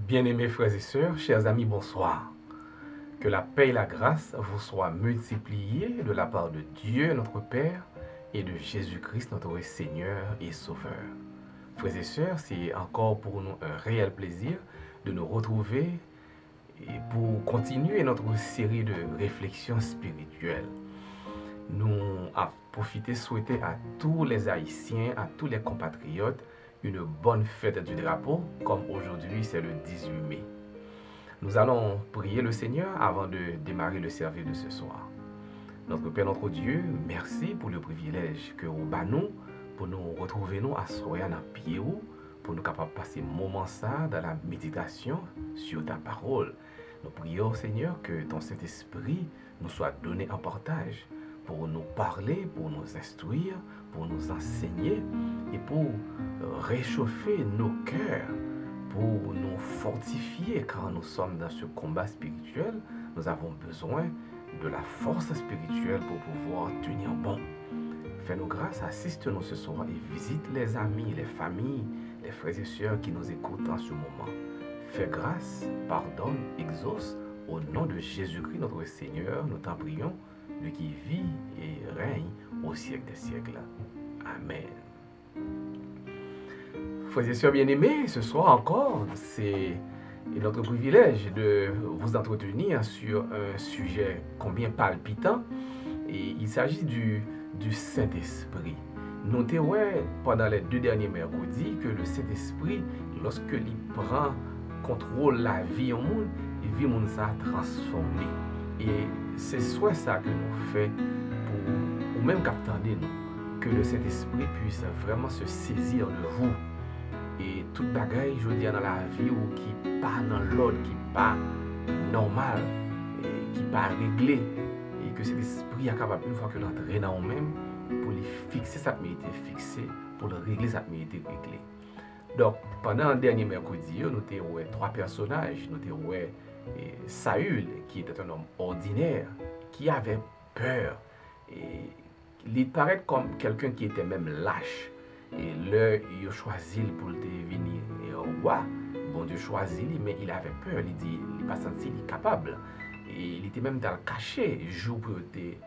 Bien-aimés frères et sœurs, chers amis, bonsoir. Que la paix et la grâce vous soient multipliées de la part de Dieu notre Père et de Jésus-Christ notre Seigneur et Sauveur. Frères et sœurs, c'est encore pour nous un réel plaisir de nous retrouver et pour continuer notre série de réflexions spirituelles. Nous avons profité souhaiter à tous les Haïtiens, à tous les compatriotes, une bonne fête du drapeau, comme aujourd'hui c'est le 18 mai. Nous allons prier le Seigneur avant de démarrer le service de ce soir. Notre Père, notre Dieu, merci pour le privilège que vous nous pour nous retrouver nous à soir dans pied pour nous capables de passer moment ça dans la méditation sur ta parole. Nous prions, Seigneur, que ton Saint-Esprit nous soit donné en partage pour nous parler, pour nous instruire, pour nous enseigner et pour réchauffer nos cœurs, pour nous fortifier car nous sommes dans ce combat spirituel. Nous avons besoin de la force spirituelle pour pouvoir tenir bon. Fais-nous grâce, assiste-nous ce soir et visite les amis, les familles, les frères et sœurs qui nous écoutent en ce moment. Fais grâce, pardonne, exauce, au nom de Jésus-Christ notre Seigneur, nous t'en prions, lui qui vit et règne au siècle des siècles. Amen. Frères et sœurs bien-aimés, ce soir encore, c'est notre privilège de vous entretenir sur un sujet combien palpitant, et il s'agit du Saint-Esprit. Notez pendant les 2 derniers mercredis que le Saint-Esprit, lorsque il prend contrôle la vie au monde, il vit monde ça transformé. Et c'est soit ça que nous faisons pour, ou même qu'attendez nous, que le Saint-Esprit puisse vraiment se saisir de vous. Et toute bagaille, je dis, dans la vie ou qui pas dans l'ordre, qui pas normal, et qui pas réglé, et que cet esprit est capable, une fois que l'entrée dans nous-mêmes, pour les fixer ça qui a été fixé, pour le régler ça qui a été réglé. Donc, pendant le dernier mercredi, nous avons 3 personnages. Nous avons Saül, qui était un homme ordinaire, qui avait peur. Et il paraît comme quelqu'un qui était même lâche. Et là, il a choisi pour devenir roi. Bon Dieu choisit lui, mais il avait peur. Il dit, il n'a pas senti qu'il est capable. Et il était même dans le cachet, jour pour être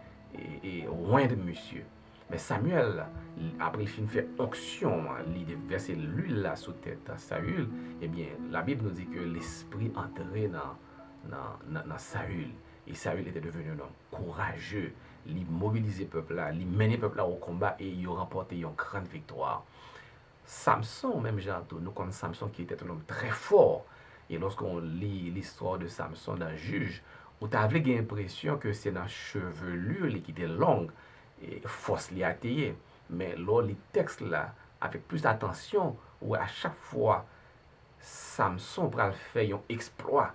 loin de monsieur. Mais Samuel, après il fait onction, il verser l'huile là sous tête à Saül, eh bien, la Bible nous dit que l'esprit entrait dans Saül. Et Saül était devenu un homme courageux. Il mobilisait le peuple là, il menait le peuple là au combat et il a remporté une grande victoire. Samson, même nous connaissons Samson qui était un homme très fort. Et lorsqu'on lit l'histoire de Samson dans Juge, on a l'impression que c'est dans la chevelure qui était longue et force li atteignée. Mais là, les textes là, avec plus d'attention, où à chaque fois, Samson pral faire un exploit,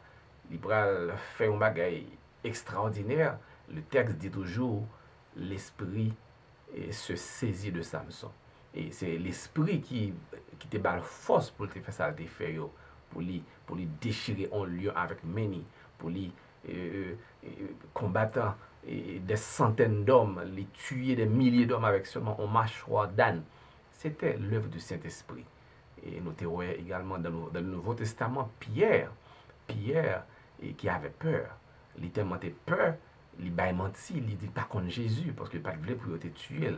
il pral faire un bagage extraordinaire. Le texte dit toujours l'esprit se saisit de Samson. Et c'est l'esprit qui te bat force pour te faire ça, pour lui déchirer un lion avec Meni, pour lui combattant des centaines d'hommes, les tuer des milliers d'hommes avec seulement un mâchoire d'âne. C'était l'œuvre du Saint-Esprit. Et nous avons également dans le Nouveau Testament Pierre qui avait peur. Il était peur. Il a menti, il dit pas contre Jésus parce qu'il n'a pas voulu pour te tuer.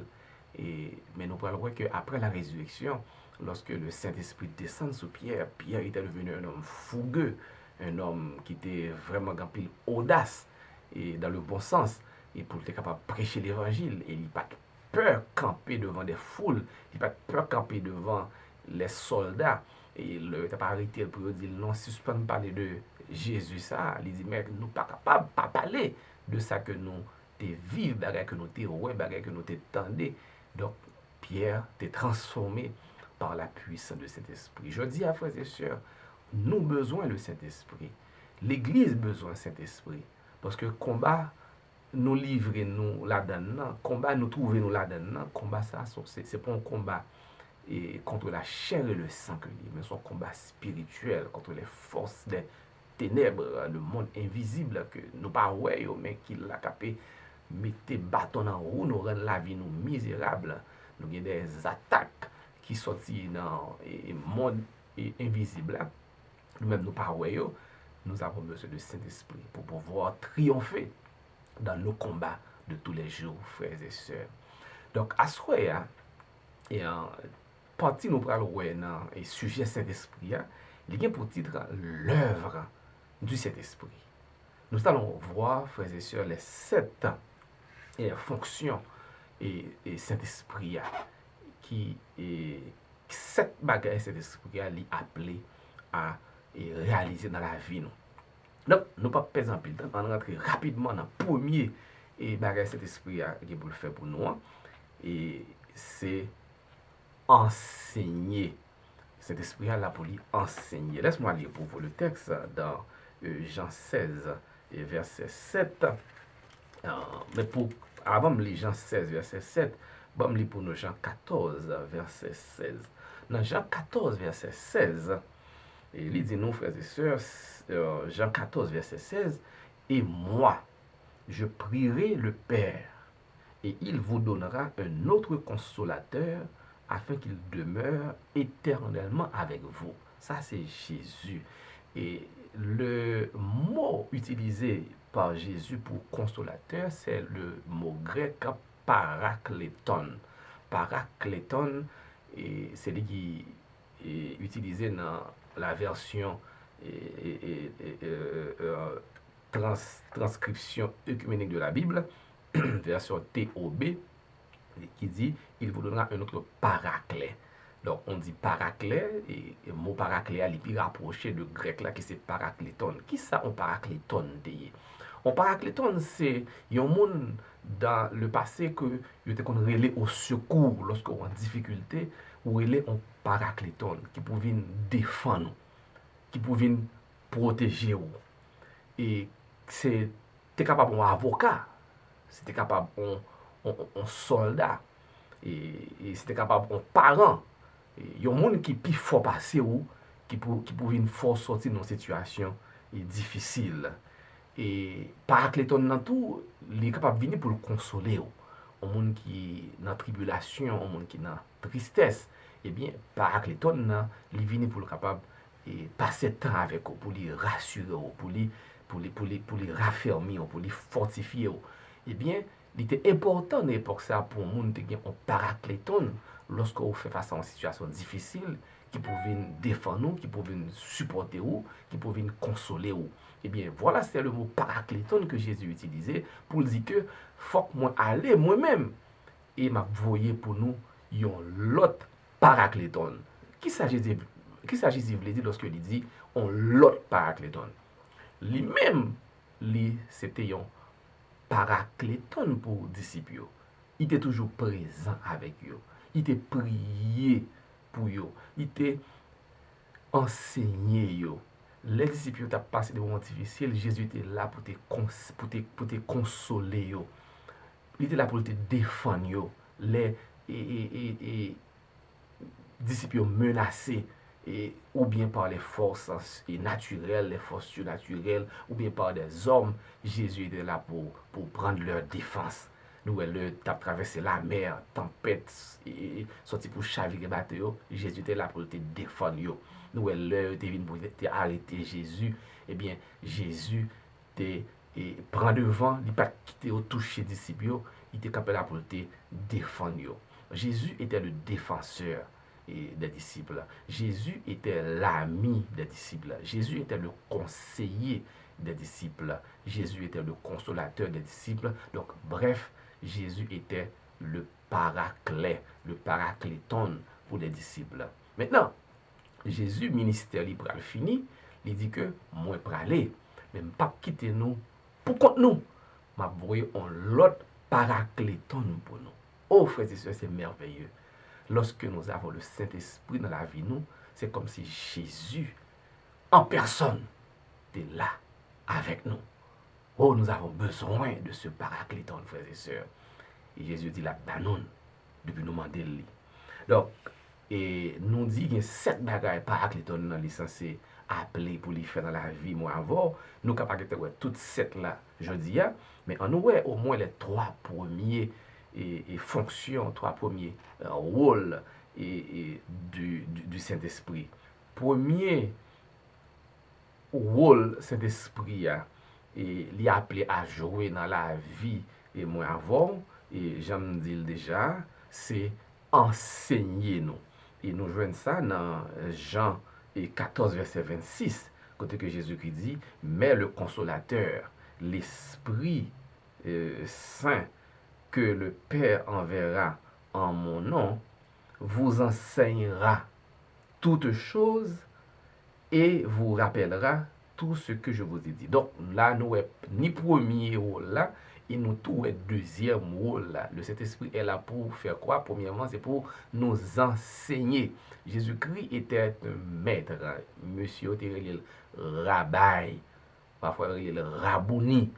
Mais nous pouvons voir qu'après la résurrection, lorsque le Saint-Esprit descend sur Pierre, Pierre était devenu un homme fougueux, un homme qui était vraiment rempli d'audace, et dans le bon sens, et pour être capable de prêcher l'évangile. Et il n'a pas peur de camper devant des foules, il n'a pas peur de camper devant les soldats. Et il n'a pas arrêté pour dire non, si je peux parler de Jésus, ça, il dit, mais nous ne sommes pas capables de parler de ça que nous te vivons, que nous te ouais, que nous te tendez. Donc, Pierre t'est transformé par la puissance de cet esprit. Je dis à frères et sœurs, nous avons besoin de cet esprit. L'Église a besoin de cet esprit. Parce que combat, nous livrer nous là-dedans, combat, nous trouver nous là-dedans, combat ça, c'est pas un combat contre la chair et le sang que mais c'est un combat spirituel contre les forces des ténèbres, le monde invisible que nous pas ouais, mais qui l'a capé mettez bâton en roue, nous rend la vie nous misérable. Nous avons des attaques qui sortent dans le monde invisible. nous-mêmes, nous paroyons, nous avons besoin du Saint-Esprit pour pouvoir triompher dans nos combats de tous les jours, frères et sœurs. Donc, à ce moment-là, et en partie nous parlons dans le sujet Saint-Esprit, il y a pour titre l'œuvre du Saint-Esprit. Nous allons voir, frères et sœurs, les 7 fonctions et Saint-Esprit qui est 7 bagages Saint-Esprit est appelé à réaliser dans la vie. Donc, nous ne pas perdre un peu de temps, on rentre rapidement dans le premier bagage Saint-Esprit qui est pour le faire pour nous. Et c'est enseigner. Cet esprit-là là pour lui enseigner. Laisse-moi lire pour vous le texte dans Jean 16, verset 7. Mais avant de lire Jean 16, verset 7, je vais lire pour nous Jean 14, verset 16. Dans Jean 14, verset 16, il dit nous, frères et sœurs, Jean 14, verset 16, et moi, je prierai le Père, et il vous donnera un autre consolateur afin qu'il demeure éternellement avec vous. Ça, c'est Jésus. Et le mot utilisé par Jésus pour consolateur, c'est le mot grec parakleton. Parakleton, c'est lui qui est utilisé dans la version transcription œcuménique de la Bible, version TOB, qui dit il vous donnera un autre paraclet. Donc on dit paraclet, et le mot paraclet est plus rapproché de grec là qui c'est parakleton. Qui ça un parakleton dit? Un parakleton c'est un monde dans le passé que il était qu'on relais au secours lorsqu'on en difficulté, ou relais un parakleton qui pouvait défendre, qui pouvait protéger ou. Et c'était capable un avocat, c'était capable un soldat, et c'était capable un parent. Il y a un monde qui peut fort passer ou qui pouvait fort sortir dans une situation difficile. Et Paracléton dans tout, il est capable de venir pour le consoler. Un monde qui est dans la tribulation, un monde qui est dans la tristesse, eh bien, Paracléton, il vient pour le capable de passer temps avec vous, pour les rassurer, pour les raffermir, pour les fortifier. Eh bien, il était important à l'époque ça pour le monde qui a un Paracléton lorsqu'on fait face à une situation difficile, qui pouvait défendre nous, qui pouvait supporter nous, qui pouvait consoler nous. Eh bien, voilà, c'est le mot paracléton que Jésus utilisait pour dire que faut que moi aller moi-même et m'a voyé pour nous l'autre paracléton. Qui s'agit de dire lorsque il dit on l'autre paracléton? Lui-même, c'était un paracléton pour les disciples. Il était toujours présent avec eux. Il était prié pour eux. Il était enseigné eux. Les disciples ont passé des moments difficiles. Jésus était là pour te consoler eux. Il était là pour te défendre eux. Les disciples menacés, ou bien par les forces naturelles, les forces surnaturelles, ou bien par des hommes. Jésus était là pour prendre leur défense. Nous, elle a traversé la mer, tempête, et sorti pour chavirer bateau. Jésus était là pour te défendre. Nous, elle a venu pour arrêter Jésus. Eh bien, Jésus prend devant, il n'a pas quitté au toucher des disciples, il était capable là pour te défendre. Jésus était le défenseur des disciples. Jésus était l'ami des disciples. Jésus était le conseiller des disciples. Jésus était le consolateur des disciples. Donc, bref, Jésus était le paraclet, le paracléton pour les disciples. Maintenant, Jésus, ministère libre à fini, il dit que moi pour aller, même pas quitter nous pour contre nous. M'a voyé on l'autre paracléton pour nous. Oh frères et sœurs, c'est merveilleux. Lorsque nous avons le Saint-Esprit dans la vie, nous, c'est comme si Jésus, en personne, était là avec nous. Oh, nous avons besoin de ce paracléton, frères et sœurs. Et Jésus dit la banane depuis nous demander lui. Donc, et nous dit qu'il y a 7 bagages paracléton dans les censés appeler pour les faire dans la vie. Moi, avant, nous sommes capables de voir toutes 7 là, je dis, mais on nous voit au moins les 3 premiers fonctions, 3 premiers rôles du Saint-Esprit. Premier rôle Saint-Esprit et li appelé à jouer dans la vie et moi avant et j'aime dire déjà c'est enseigner nous et nous joignons ça dans Jean 14 verset 26 côté que Jésus-Christ dit mais le consolateur l'Esprit Saint que le Père enverra en mon nom vous enseignera toutes choses et vous rappellera tout ce que je vous ai dit. Donc là, nous est ni premier rôle là, et nous tout est deuxième rôle là. Le Saint-Esprit est là pour faire quoi? Premièrement, c'est pour nous enseigner. Jésus-Christ était un maître. Monsieur était le rabbi. Parfois, il est le rabouni.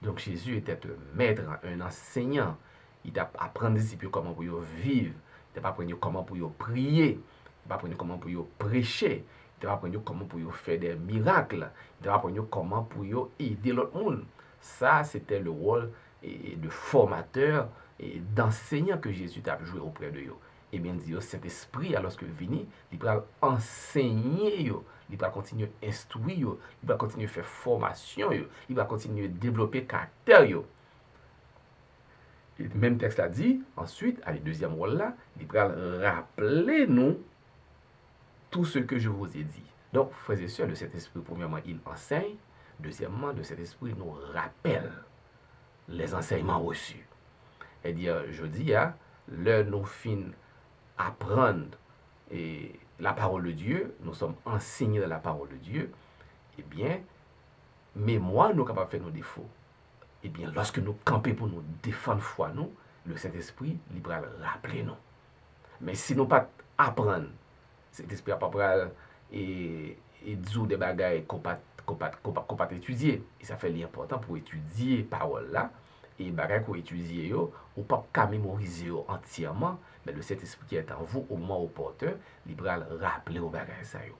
Donc Jésus était un maître, un enseignant. Il t'a appris aux disciples comment pour vivre. Il t'a appris comment pour prier. Il t'a appris comment pour prêcher. Il t'a appris comment pour faire des miracles. Il t'a appris comment pour aider l'autre monde. Ça, c'était le rôle de formateur et d'enseignant que Jésus a joué auprès de eux. Et bien dit, Saint-Esprit, lorsque vini, il va enseigner, il va continuer à instruire, il va continuer à faire formation, il va continuer à développer le caractère. Et même texte l'a dit, ensuite, à la deuxième rôle là, il va rappeler nous tout ce que je vous ai dit. Donc, frères et sœurs, le Saint-Esprit, premièrement, il enseigne. Deuxièmement, le Saint-Esprit nous rappelle les enseignements reçus. C'est-à-dire, je dis, l'heure nous fin apprendre et la parole de Dieu, nous sommes enseignés de la parole de Dieu, eh bien, mémoire nous capable de faire nos défauts. Eh bien, lorsque nous campons pour nous défendre foi nous, le Saint-Esprit, il va rappeler nous. Mais si nous pas apprendre, cet esprit n'a pas et dire des bagailles qu'on pas étudier. Et ça fait l'important pour étudier parole là et bagailles qu'on étudier yo, ou pas qu'à mémoriser entièrement, mais le Saint-Esprit qui est en vous au moment opportun, il va rappeler aux bagailles ça yo.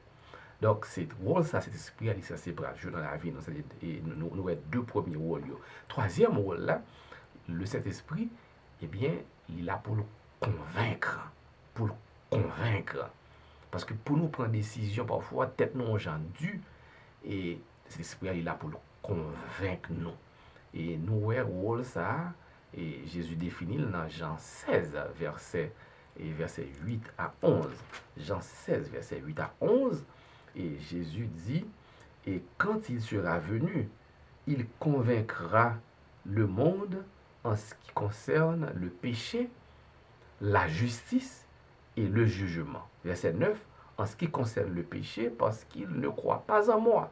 Donc, c'est rôle ça, cet esprit est censé jouer dans la vie. Nous avons deux premiers rôles. Troisième rôle là, le Saint-Esprit, eh bien, il est là pour nous convaincre. Pour nous convaincre. Parce que pour nous prendre des décisions, parfois, tête nous engendue, et cet esprit est là pour nous convaincre nous. Et nous avons rôle ça, et Jésus définit dans Jean 16, verset 8 à 11. Jean 16, verset 8 à 11. Et Jésus dit, et quand il sera venu, il convaincra le monde en ce qui concerne le péché, la justice et le jugement. Verset 9, en ce qui concerne le péché, parce qu'il ne croit pas en moi.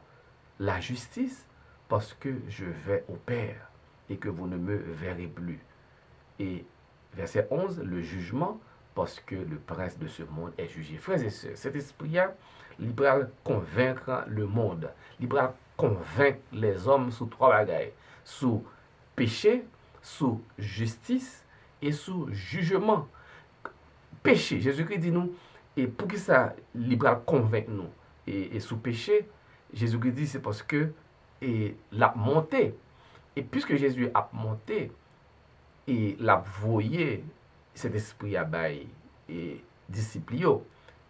La justice, parce que je vais au Père et que vous ne me verrez plus. Et verset 11, le jugement, parce que le prince de ce monde est jugé. Frères et sœurs, cet esprit-là, il va convaincre le monde. Il va convaincre les hommes sous trois bagailles. Sous péché, sous justice et sous jugement. Péché, Jésus-Christ dit nous, et pour que ça, il va convaincre nous. Et sous péché, Jésus-Christ dit c'est parce que l'a monté. Et puisque Jésus a monté, et l'a voyé cet esprit à bail et disciple,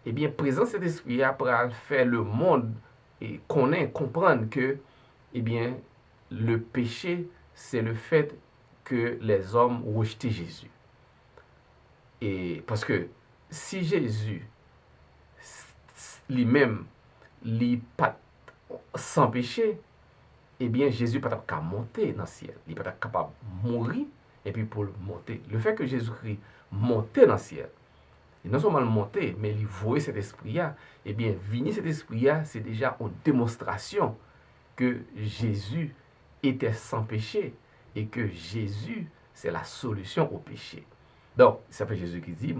eh bien, présent cet esprit pour faire le monde et comprendre que, eh bien, le péché, c'est le fait que les hommes rejetaient Jésus. Et parce que si Jésus lui-même, lui pas sans péché, eh bien, Jésus n'est pas capable de monter dans le ciel. Il n'est pas capable de mourir et puis pour monter. Le fait que Jésus-Christ montait dans le ciel, et non seulement monter, mais il voyait cet esprit-là, eh bien, venir cet esprit-là, c'est déjà une démonstration que Jésus était sans péché et que Jésus, c'est la solution au péché. Donc, ça fait Jésus qui dit,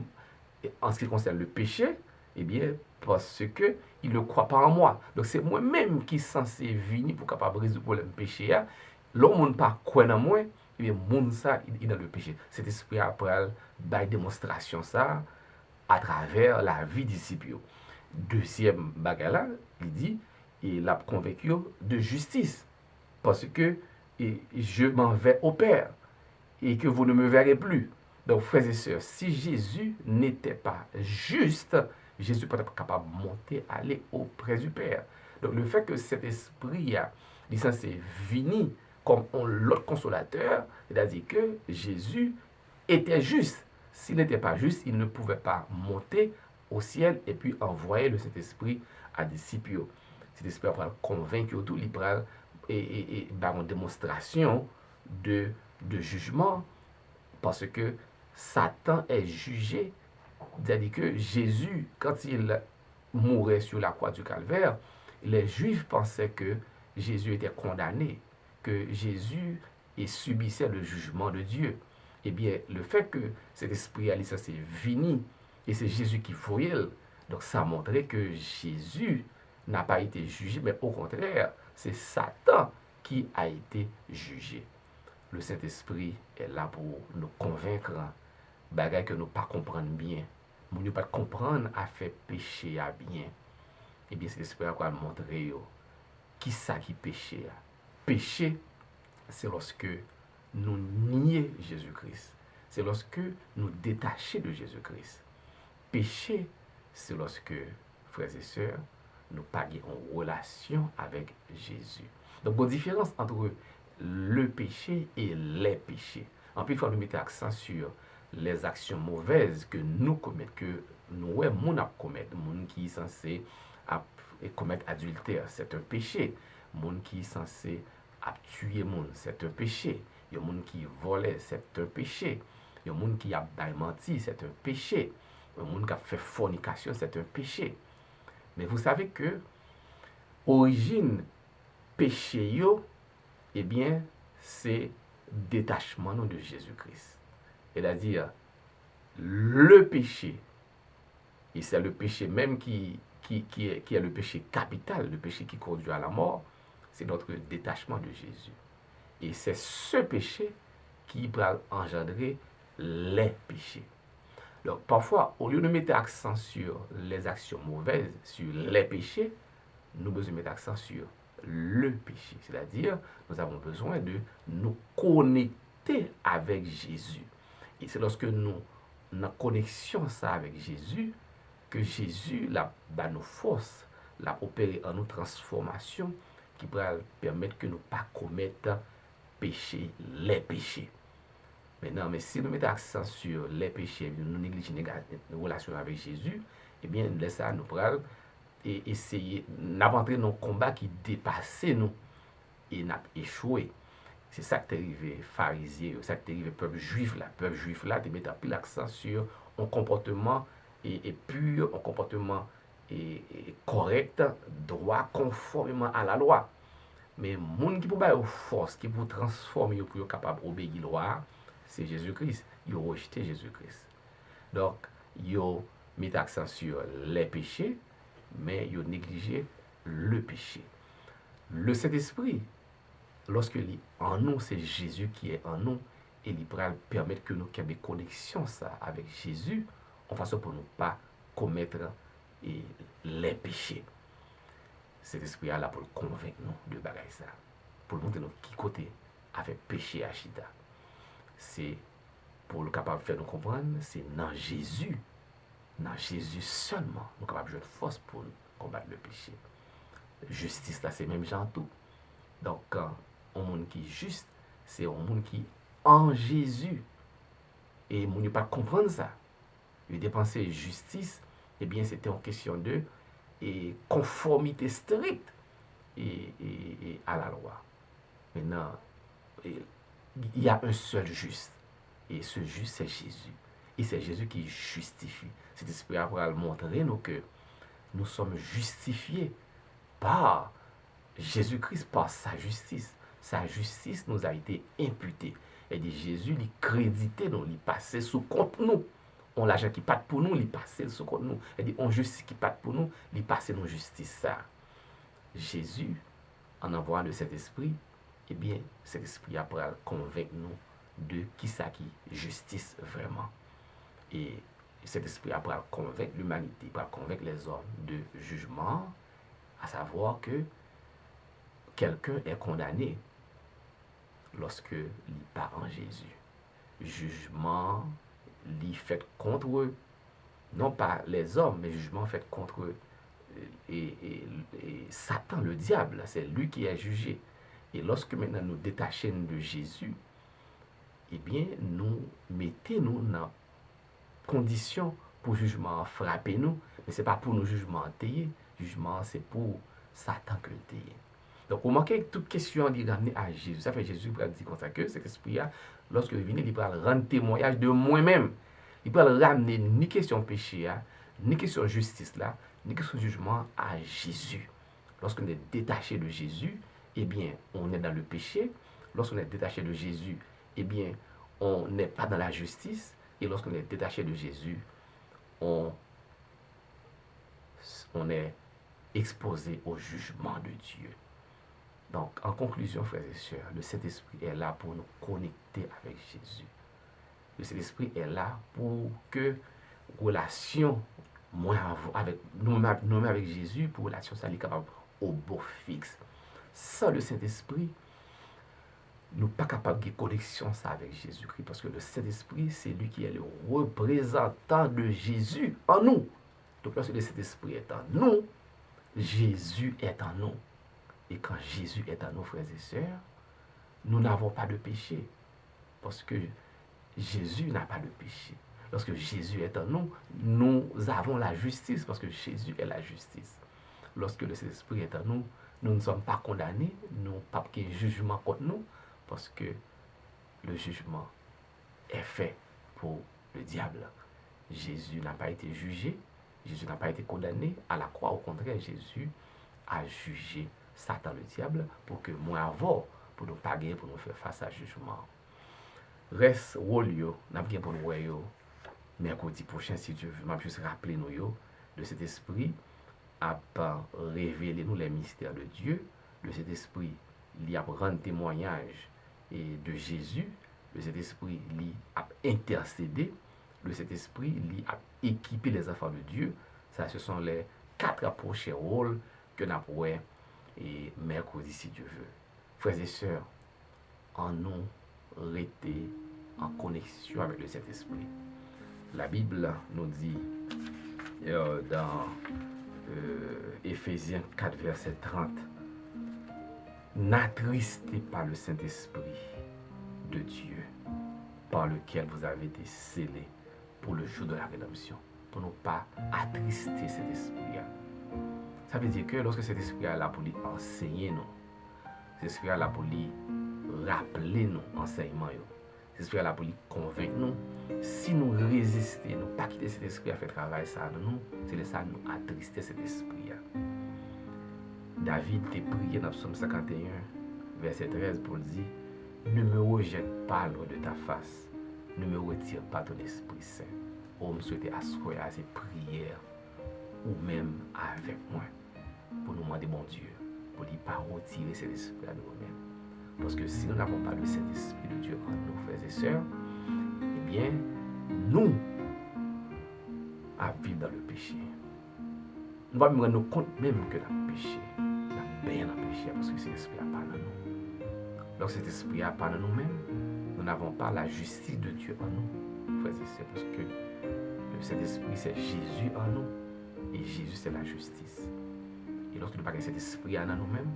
en ce qui concerne le péché, eh bien, parce que il ne croit pas en moi. Donc, c'est moi-même qui suis censé venir pour capable résoudre le problème péché. L'homme ne pas croire en moi, eh bien, mon ça, il est dans le péché. Cet esprit après, la démonstration ça, à travers la vie disciple. Deuxième bagala, il dit, il a convaincu de justice. Parce que je m'en vais au Père et que vous ne me verrez plus. Donc, frères et sœurs, si Jésus n'était pas juste, Jésus peut être capable de monter, aller auprès du Père. Donc le fait que cet esprit a censé venir comme l'autre consolateur, c'est-à-dire que Jésus était juste. S'il n'était pas juste, il ne pouvait pas monter au ciel et puis envoyer le Saint-Esprit à disciples. Cet esprit va convaincre tout, il va une démonstration de jugement parce que Satan est jugé. C'est-à-dire que Jésus, quand il mourait sur la croix du calvaire, les Juifs pensaient que Jésus était condamné, que Jésus subissait le jugement de Dieu. Eh bien, le fait que cet esprit a c'est venu et c'est Jésus qui voyait, donc ça montrait que Jésus n'a pas été jugé, mais au contraire, c'est Satan qui a été jugé. Le Saint-Esprit est là pour nous convaincre bagay que nous pas comprendre bien. Nous ne pas comprendre à faire péché à bien. Eh bien, cet esprit va montrer qui ça qui péché. Péché, c'est lorsque nous nions Jésus-Christ. C'est lorsque nous détachons de Jésus-Christ. Péché, c'est lorsque, frères et sœurs, nous pas en relation avec Jésus. Donc, il y a une différence entre le péché et les péchés. En plus, il faut nous mettre l'accent sur les actions mauvaises que nous commettons, que nous, moun a commettre, moun qui est censé commettre adultère, c'est un péché. Moun qui est censé tuer moun, c'est un péché. Il y a moun qui volait, c'est un péché. Il y a moun qui a menti, c'est un péché. Il y a moun qui a fait fornication, c'est un péché. Mais vous savez que origine péché yo, eh bien, c'est détachement de Jésus-Christ. C'est-à-dire, le péché, et c'est le péché même qui est le péché capital, le péché qui conduit à la mort, c'est notre détachement de Jésus. Et c'est ce péché qui va engendrer les péchés. Donc, parfois, au lieu de mettre accent sur les actions mauvaises, sur les péchés, nous devons mettre accent sur le péché. C'est-à-dire, nous avons besoin de nous connecter avec Jésus. Et c'est lorsque nous avons connexion ça avec Jésus, que Jésus bah, nos forces, l'a opéré en nous transformation qui va permettre que nous ne pas commettre péché, les péchés. Maintenant, mais si nous mettons accent sur les péchés, nous négligeons nos relations avec Jésus, eh bien, laisse ça nous pourrons essayer d'avancer dans un combat qui dépasse nous et n'a échoué. C'est ça qui est arrivé pharisiens, c'est ça qui est arrivé peuple juif là. Peuple juif là, tu mets plus l'accent sur un comportement et pur, un comportement correct, droit, conformément à la loi. Mais moun qui peut pas force, qui peut transformer pour être capable d'obéir la loi, c'est Jésus-Christ. Ils ont rejeté Jésus-Christ. Donc, ils ont mis l'accent sur les péchés, mais ils ont négligé le péché. Le Saint-Esprit, lorsque il est en nous, c'est Jésus qui est en nous, et il va permettre que nous ayons des connexions ça, avec Jésus, en façon pour ne pas commettre les péchés. Cet esprit est là pour convaincre nous de bagaille ça, pour nous montrer qui côté avec péché à chita. C'est pour le capable de faire nous comprendre, c'est dans Jésus seulement, nous sommes capables de jouer force pour combattre le péché. Justice là, c'est même genre tout. Donc, un monde qui est juste, c'est un monde qui est en Jésus. Et on ne peut pas comprendre ça. Il dépenser justice, eh bien, c'était une question de conformité stricte à la loi. Maintenant, il y a un seul juste. Et ce juste, c'est Jésus. Et c'est Jésus qui justifie. Cet esprit va montrer nous que nous sommes justifiés par Jésus-Christ, par sa justice. Sa justice nous a été imputée. Et dit Jésus, il crédité nous, il passé sous compte nous. On l'argent qui part pour nous, il passé sous compte nous. Et dit on justice qui part pour nous, il passé nos justice ça. Jésus, en envoyant de cet esprit, eh bien, cet esprit a convaincre nous de qui ça qui justice vraiment. Et cet esprit a convaincre l'humanité, pour convaincre les hommes de jugement, à savoir que quelqu'un est condamné lorsque il part en Jésus. Jugement, il fait contre eux, non pas les hommes, mais jugement fait contre et Satan, le diable, c'est lui qui est jugé. Et lorsque maintenant nous détachons de Jésus, eh bien, nous mettons-nous dans condition pour jugement frapper nous, mais ce n'est pas pour nous jugement tailler. Jugement, c'est pour Satan que le tailler. Donc, remarquez que toute question est ramenée à Jésus. Ça fait Jésus pour dire comme ça que cet esprit-là, lorsque il vient, il va rendre témoignage de moi-même. Il va ramener ni question péché, ni question justice, là, ni question jugement à Jésus. Lorsqu'on est détaché de Jésus, eh bien, on est dans le péché. Lorsqu'on est détaché de Jésus, eh bien, on n'est pas dans la justice. Et lorsqu'on est détaché de Jésus, on est exposé au jugement de Dieu. Donc, en conclusion, frères et sœurs, le Saint-Esprit est là pour nous connecter avec Jésus. Le Saint-Esprit est là pour que relation avec nous-mêmes avec Jésus, pour relation ça soit capable au beau fixe. Sans le Saint-Esprit, nous ne sommes pas capables de connexion ça avec Jésus-Christ, parce que le Saint-Esprit, c'est lui qui est le représentant de Jésus en nous. Donc, lorsque le Saint-Esprit est en nous, Jésus est en nous. Et quand Jésus est en nous, frères et sœurs, nous n'avons pas de péché, parce que Jésus n'a pas de péché. Lorsque Jésus est en nous, nous avons la justice, parce que Jésus est la justice. Lorsque le Saint-Esprit est en nous, nous ne sommes pas condamnés, nous n'avons pas de jugement contre nous, parce que le jugement est fait pour le diable. Jésus n'a pas été jugé, Jésus n'a pas été condamné à la croix. Au contraire, Jésus a jugé Satan, le diable, pour que moi avant, pour nous paguer, pour nous faire face à jugement. Reste rôle yo, n'a bien pour nous yo. Mercredi prochain, si Dieu veut, m'a juste rappeler nous yo de cet esprit a révélé nous les mystères de Dieu. Le cet esprit il a rendre témoignage et de Jésus. Le cet esprit il a intercédé. Le cet esprit il a équipé les enfants de Dieu. Ça, ce sont les 4 prochains rôles que nous avons et mercredi si Dieu veut. Frères et sœurs, en nous rester en connexion avec le Saint-Esprit. La Bible nous dit dans Éphésiens 4, verset 30, n'attristez pas le Saint-Esprit de Dieu, par lequel vous avez été scellés pour le jour de la rédemption, pour ne pas attrister cet esprit. Ça veut dire que lorsque cet esprit est là pour lui enseigner nous, cet esprit est là pour lui rappeler nous enseignements, cet esprit est là pour lui convaincre nous, si nous résistons, nous pas quitter cet esprit à faire travail ça nous, c'est ça nous attrister cet esprit. David t'a prié dans Psaume 51, verset 13 pour dire, ne me rejette pas loin de ta face, ne me retire pas ton Esprit Saint. Oh, me souhaite asseoir à ces prières, ou même avec moi, pour nous demander, bon Dieu, pour ne pas retirer cet esprit à nous-mêmes. Parce que si nous n'avons pas le Saint-Esprit de Dieu en nous, frères et sœurs, eh bien, nous, à vivre dans le péché. Nous ne pouvons pas nous rendre compte même que nous avons péché. Nous avons bien dans le péché, parce que cet esprit n'a pas dans nous. Donc cet esprit n'a pas dans nous-mêmes. Nous n'avons pas la justice de Dieu en nous, frères et sœurs, parce que le Saint-Esprit, c'est Jésus en nous. Et Jésus, c'est la justice. Et lorsque nous n'avons pas cet esprit en nous-mêmes,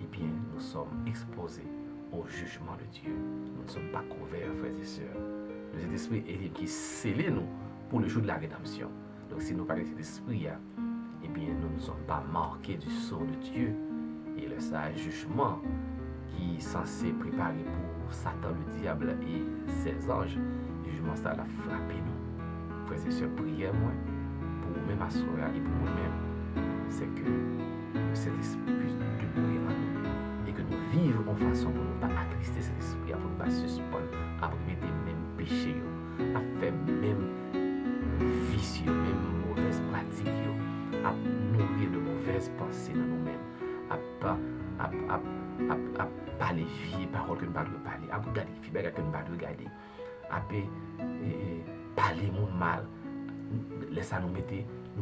eh bien, nous sommes exposés au jugement de Dieu. Nous ne sommes pas couverts, frères et sœurs. Le Saint-Esprit est qui scellé nous pour le jour de la rédemption. Donc, si nous n'avons pas cet esprit, eh bien, nous ne sommes pas marqués du sceau de Dieu. Et le sage jugement qui est censé préparer pour Satan, le diable et ses anges, le jugement, ça l'a frappé nous. Frères et sœurs, priez-moi pour vous-même asseoir et pour moi-même, c'est que cet esprit puisse demeurer en nous et que nous vivions en façon pour ne pas attrister cet esprit, pour ne pas suspendre, à remettre même péché, à faire même vicieux, même mauvaises pratiques, à nourrir de mauvaises pensées dans nous-mêmes, à parler vieilles paroles que nous ne pouvons pas parler, à regarder les filles que nous ne pouvons pas regarder, à parler mon mal, laissez nous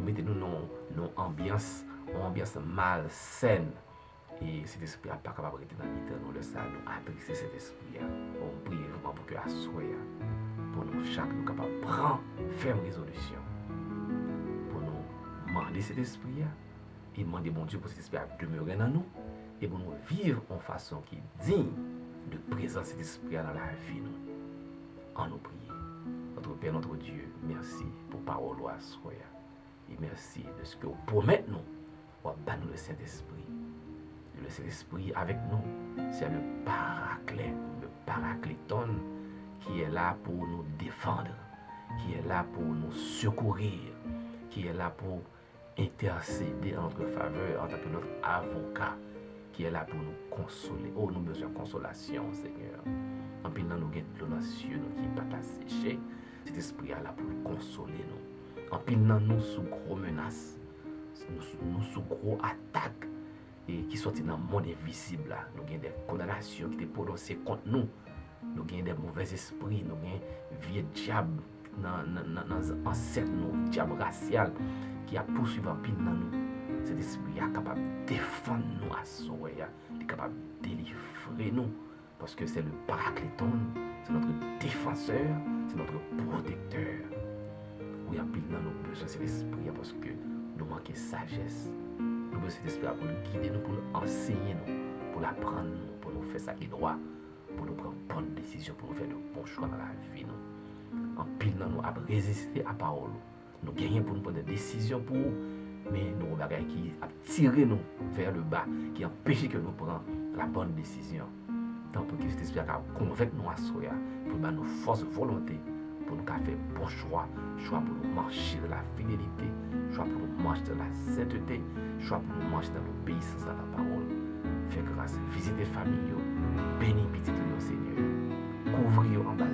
mettre dans ambiance malsaine. Et cet esprit n'a pas capable de rester dans l'ité, nous laissons nous adresser cet esprit. On prie vraiment pour que à soi, pour nous chaque nous capable de prendre ferme résolution, pour nous demander cet esprit, et demander bon Dieu pour cet esprit à demeurer dans nous et pour nous vivre en façon qui est digne de présence cet esprit dans la vie nous. En nous prier. Notre Père, notre Dieu, merci pour parole à soi. Et merci de ce que vous promettez nous. Pour nous le Saint-Esprit. Le Saint-Esprit avec nous, c'est le paraclet, le paracléton qui est là pour nous défendre, qui est là pour nous secourir, qui est là pour intercéder en notre faveur en tant que notre avocat, qui est là pour nous consoler. Oh, nous avons besoin de consolation, Seigneur. En plus, nous avons de l'eau dans les cieux qui n'est pas séché. Cet esprit est là pour nous consoler. En plus, nous sommes sous gros menaces, nous sous gros attaques et qui sortent dans le monde invisible. Là. Nous avons des condamnations qui sont prononcées contre nous. Nous avons des mauvais esprits, nous avons des vieux diables dans les ancêtres, nous, diable racial qui a poursuivi en pile dans nous. Cet esprit est capable de défendre nous à soi, il est capable de délivrer nous. Parce que c'est le paracléton, c'est notre défenseur, c'est notre protecteur. Oui, en pile dans nos besoins, c'est l'esprit parce que nous manquons de sagesse. Nous besoin cet esprit pour nous guider, nous, pour nous enseigner, nous, pour l'apprendre, nous, pour nous faire ça qui est droit, pour nous prendre de bonnes décisions, pour nous faire de bons choix dans la vie. Nous. En pile dans nous, à résister à la parole. Nous gagnons pour nous prendre des décisions pour mais nous avons qui a tiré nous vers le bas, qui empêche que nous prenions la bonne décision. Tant pour que cet esprit a convaincre nous à soi, pour nous force volonté, pour nous faire bon choix pour nous marcher dans la fidélité, choix pour nous marcher dans la sainteté, choix pour nous marcher dans l'obéissance à la parole. Fais grâce, visitez famille, bénis petit au Seigneur, couvrez en bas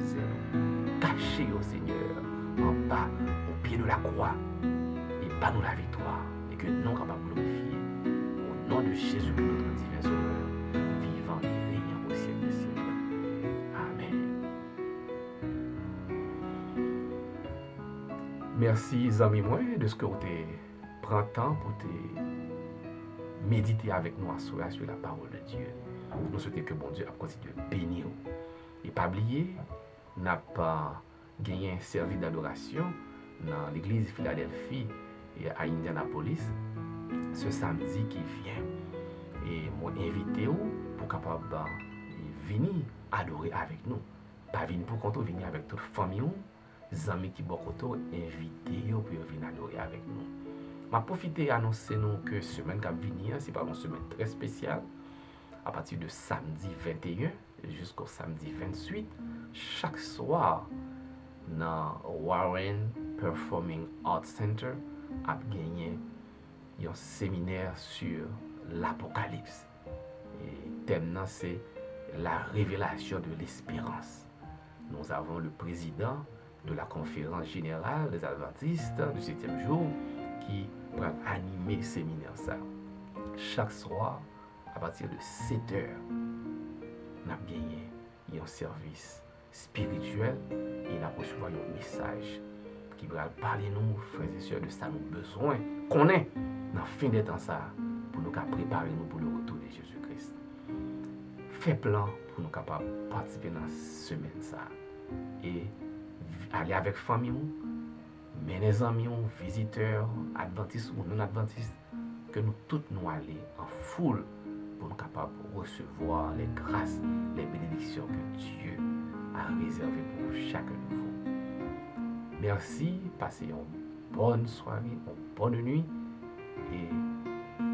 cachez au Seigneur en bas au pied de la croix et pas nous la victoire et que nous capables de glorifier au nom de Jésus notre divin Sauveur, vivant et régnant au siècle des siècles. Amen. Merci, amis moi, de ce que vous prend temps pour te méditer avec nous sur la parole de Dieu. Nous souhaitons que bon Dieu a continué de bénir. Et pas oublier, n'a pas gagné un service d'adoration dans l'église de Philadelphie et à Indianapolis ce samedi qui vient. Et moi invité pour capable venir adorer avec nous. Pas venir pour compte, venir avec toute famille, amis qui beaucoup invité pour venir adorer avec nous. M'a profité d'annoncer nous que semaine qui va venir, c'est pas une semaine très spéciale. À partir de samedi 21 jusqu'au samedi 28, chaque soir dans Warren Performing Arts Center a gagné un séminaire sur l'Apocalypse. Et le thème c'est la révélation de l'espérance. Nous avons le président de la conférence générale des Adventistes du 7e jour qui va animer le séminaire ça. Chaque soir, à partir de 7 heures, nous avons gagné un service spirituel et nous avons reçu un message qui va parler nous, frères et sœurs, de ça nous besoin qu'on ait dans la fin des temps ça pour nous préparer nous pour le retour de Jésus-Christ. Fait plan pour nous capables de participer dans cette semaine ça et aller avec famille, mais les amis, visiteurs, adventistes ou non adventistes, que nous tous nous aller en foule pour nous capables de recevoir les grâces, les bénédictions que Dieu a réservées pour chacun de vous. Merci, passez une bonne soirée, une bonne nuit et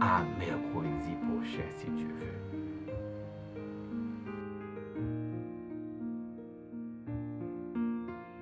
à mercredi prochain si Dieu veut.